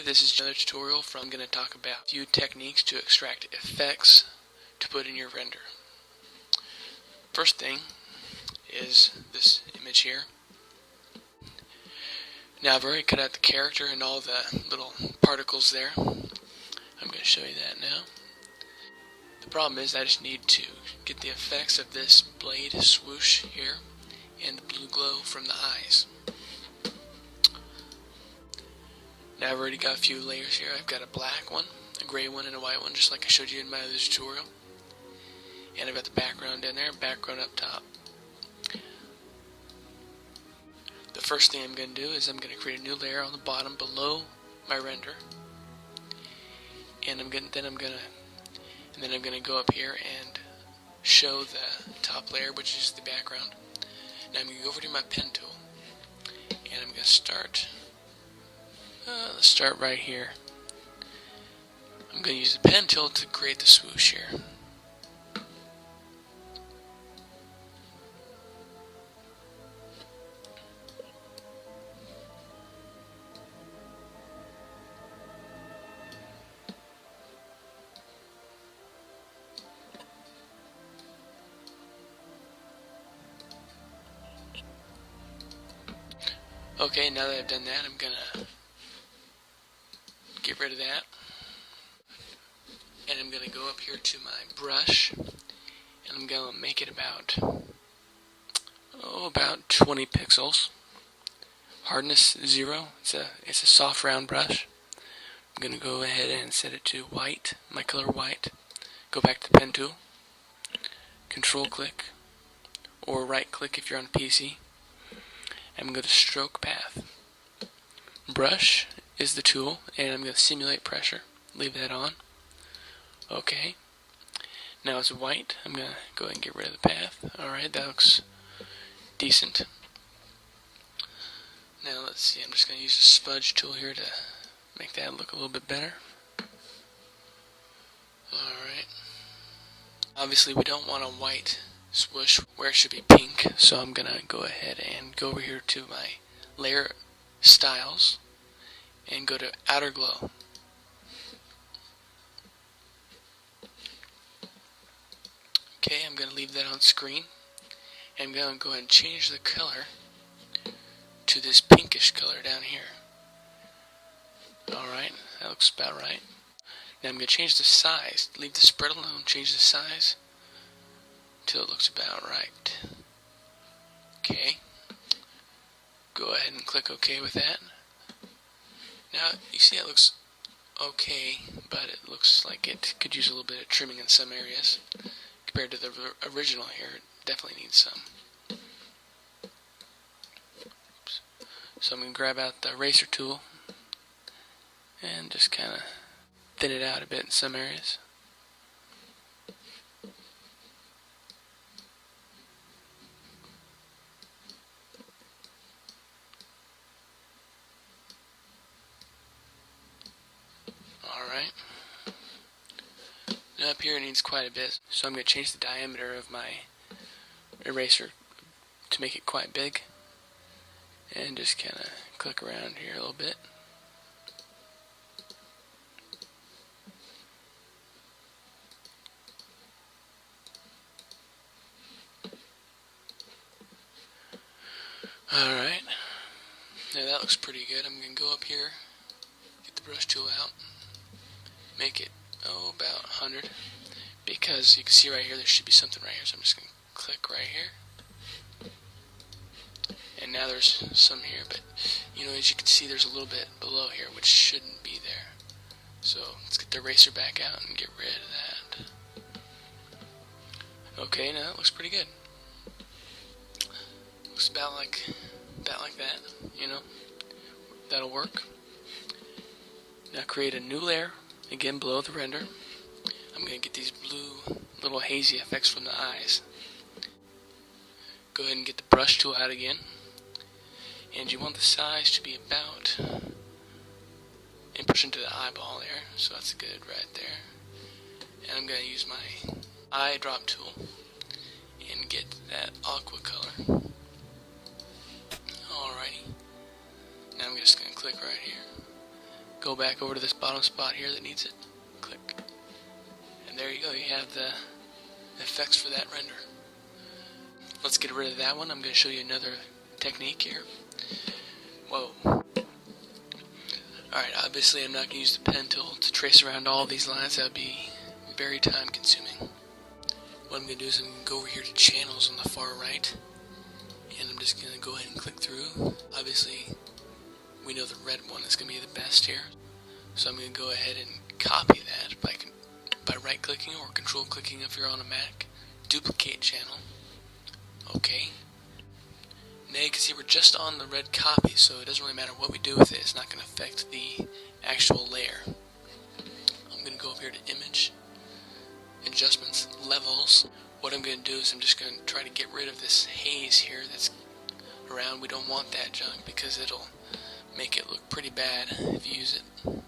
this is another tutorial from I'm going to talk about a few techniques to extract effects to put in your render. First thing is this image here. Now I've already cut out the character and all the little particles there. I'm going to show you that now. The problem is I just need to get the effects of this blade swoosh here and the blue glow from the eyes. Now I've already got a few layers here. I've got a black one, a gray one, and a white one, just like I showed you in my other tutorial. And I've got the background down there, background up top. The first thing I'm going to do is I'm going to create a new layer on the bottom below my render. And then I'm going to go up here and show the top layer, which is the background. Now I'm going to go over to my pen tool, and I'm going to start. Let's start right here. I'm going to use the pen tool to create the swoosh here. Okay, now that I've done that, I'm going to get rid of that. And I'm going to go up here to my brush, and I'm going to make it about 20 pixels. Hardness 0. It's a soft round brush. I'm going to go ahead and set it to white, my color white. Go back to the pen tool, control click, or right click if you're on a PC. I'm going to stroke path. Brush is the tool, and I'm going to simulate pressure. Leave that on. Okay. Now it's white. I'm going to go ahead and get rid of the path. Alright, that looks decent. Now let's see, I'm just going to use the smudge tool here to make that look a little bit better. Alright. Obviously we don't want a white swoosh where it should be pink, so I'm going to go ahead and go over here to my layer styles and go to outer glow. Okay, I'm going to leave that on screen, and I'm going to go ahead and change the color to this pinkish color down here. Alright, that looks about right. Now I'm going to change the size, leave the spread alone, change the size till it looks about right. Okay, go ahead and click OK with that. Now you see it looks okay, but it looks like it could use a little bit of trimming in some areas. Compared to the original here, it definitely needs some. Oops. So I'm going to grab out the eraser tool and just kind of thin it out a bit in some areas. Alright. Now up here it needs quite a bit, so I'm going to change the diameter of my eraser to make it quite big. And just kind of click around here a little bit. Alright. Now that looks pretty good. I'm going to go up here, get the brush tool out, make it about 100, because you can see right here there should be something right here, so I'm just going to click right here, and now there's some here, but as you can see there's a little bit below here which shouldn't be there, so let's get the eraser back out and get rid of that. Okay, now that looks pretty good. Looks about like that, that'll work. Now create a new layer, again below the render. I'm going to get these blue little hazy effects from the eyes. Go ahead and get the brush tool out again, and you want the size to be about in proportion to the eyeball there, so that's good right there. And I'm going to use my eye drop tool and get that aqua color. Alrighty. Now I'm just going to click right here. go back over to this bottom spot here that needs it. Click. And there you go. You have the effects for that render. Let's get rid of that one. I'm going to show you another technique here. Whoa. Alright, obviously I'm not going to use the pen tool to trace around all these lines. That would be very time consuming. What I'm going to do is I'm going to go over here to channels on the far right, and I'm just going to go ahead and click through. Obviously we know the red one is going to be the best here, so I'm going to go ahead and copy that by right clicking or control clicking if you're on a Mac. Duplicate channel. Okay. Now you can see we're just on the red copy, so it doesn't really matter what we do with it. It's not going to affect the actual layer. I'm going to go over here to Image, Adjustments, Levels. What I'm going to do is I'm just going to try to get rid of this haze here that's around. We don't want that junk because it'll make it look pretty bad if you use it. I'm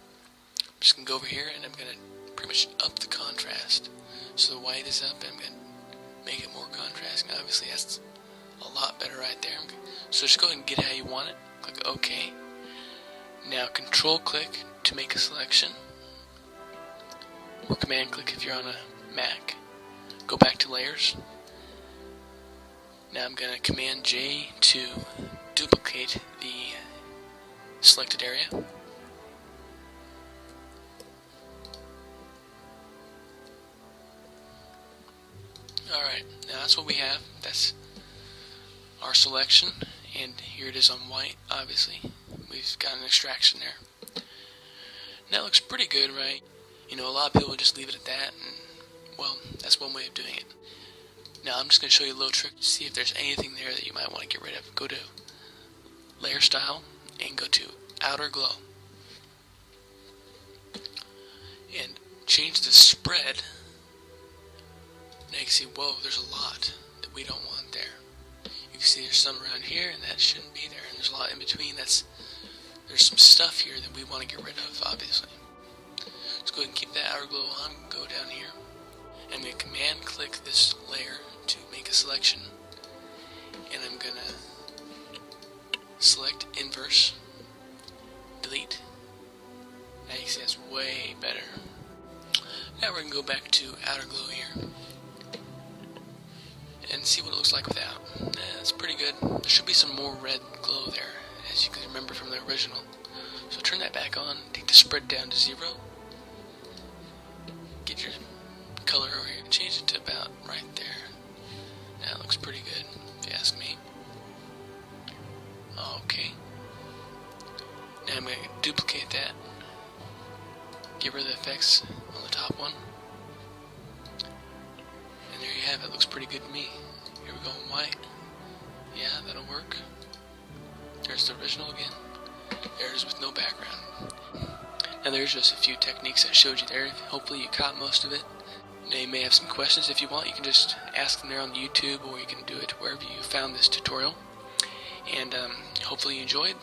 just going to go over here and I'm going to pretty much up the contrast. So the white is up and I'm going to make it more contrasting. Obviously that's a lot better right there. So just go ahead and get it how you want it. Click OK. Now control click to make a selection, or command click if you're on a Mac. Go back to layers. Now I'm going to command J to duplicate the selected area. Alright, now that's what we have. That's our selection, and here it is on white. Obviously we've got an extraction there. That looks pretty good, right? You know, a lot of people just leave it at that, and well, that's one way of doing it. Now I'm just going to show you a little trick to see if there's anything there that you might want to get rid of. Go to Layer Style and go to Outer Glow and change the spread. Now you can see, whoa, there's a lot that we don't want there. You can see there's some around here, and that shouldn't be there, and there's a lot in between. There's some stuff here that we want to get rid of, obviously. Let's go ahead and keep that outer glow on. Go down here. I'm going to command click this layer to make a selection, and I'm going to select inverse, delete. Now you can see that's way better. Now we're going to go back to outer glow here and see what it looks like without. It's pretty good. There should be some more red glow there, as you can remember from the original. So turn that back on, take the spread down to 0, get your color over here, change it to about right there. Now it looks pretty good, if you ask me. Okay. Now I'm going to duplicate that, get rid of the effects on the top one. And there you have it. Looks pretty good to me. Here we go in white. Yeah, that'll work. There's the original again. There it is with no background. And there's just a few techniques I showed you there. Hopefully you caught most of it. Now you may have some questions. If you want, you can just ask them there on YouTube, or you can do it wherever you found this tutorial. And hopefully you enjoyed.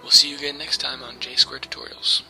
We'll see you again next time on JSquaredTutorials.